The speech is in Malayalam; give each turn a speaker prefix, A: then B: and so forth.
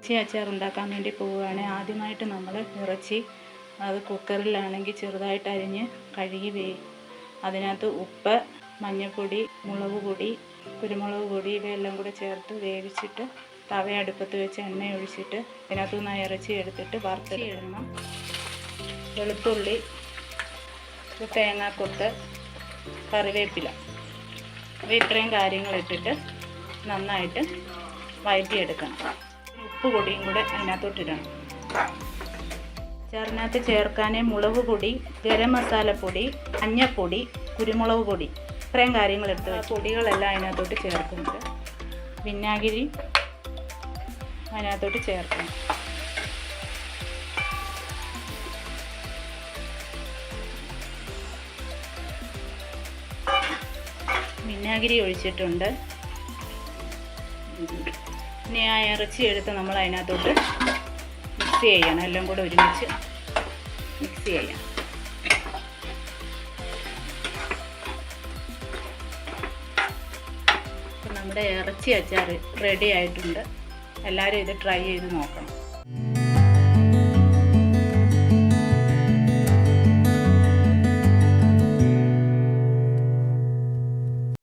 A: ഇറച്ചി അച്ചാർ ഉണ്ടാക്കാൻ വേണ്ടി പോവുകയാണ്. ആദ്യമായിട്ട് നമ്മൾ ഇറച്ചി അത് കുക്കറിലാണെങ്കിൽ ചെറുതായിട്ട് അരിഞ്ഞ് കഴുകി അതിനകത്ത് ഉപ്പ്, മഞ്ഞൾപ്പൊടി, മുളക് പൊടി, കുരുമുളക് പൊടി ഇവയെല്ലാം കൂടെ ചേർത്ത് വേവിച്ചിട്ട് തവ അടുപ്പത്ത് വെച്ച് എണ്ണ ഒഴിച്ചിട്ട് ഇതിനകത്തു നിന്ന് ഇറച്ചി എടുത്തിട്ട് വറുത്തിടണം. വെളുത്തുള്ളി, തേങ്ങാക്കൊത്ത്, കറിവേപ്പില ഇത്രയും കാര്യങ്ങൾ ഇട്ടിട്ട് നന്നായിട്ട് വഴറ്റിയെടുക്കണം. ഉപ്പ് പൊടിയും കൂടെ അതിനകത്തോട്ടിടണം. അച്ചാറിനകത്ത് ചേർക്കാൻ മുളക് പൊടി, ഗരം മസാലപ്പൊടി, മഞ്ഞൾപ്പൊടി, കുരുമുളക് പൊടി ഇത്രയും കാര്യങ്ങൾ എടുത്ത് പൊടികളെല്ലാം അതിനകത്തോട്ട് ചേർക്കുന്നുണ്ട്. വിനാഗിരി അതിനകത്തോട്ട് ചേർക്കണം. വിനാഗിരി ഒഴിച്ചിട്ടുണ്ട്. ഇനി ആ ഇറച്ചി എടുത്ത് നമ്മൾ അതിനകത്തോട്ട് മിക്സ് ചെയ്യണം. എല്ലാം കൂടെ ഒരുമിച്ച് മിക്സ് ചെയ്യാം. അപ്പം നമ്മുടെ ഇറച്ചി അച്ചാർ റെഡി ആയിട്ടുണ്ട്. എല്ലാവരും ഇത് ട്രൈ ചെയ്ത് നോക്കണം.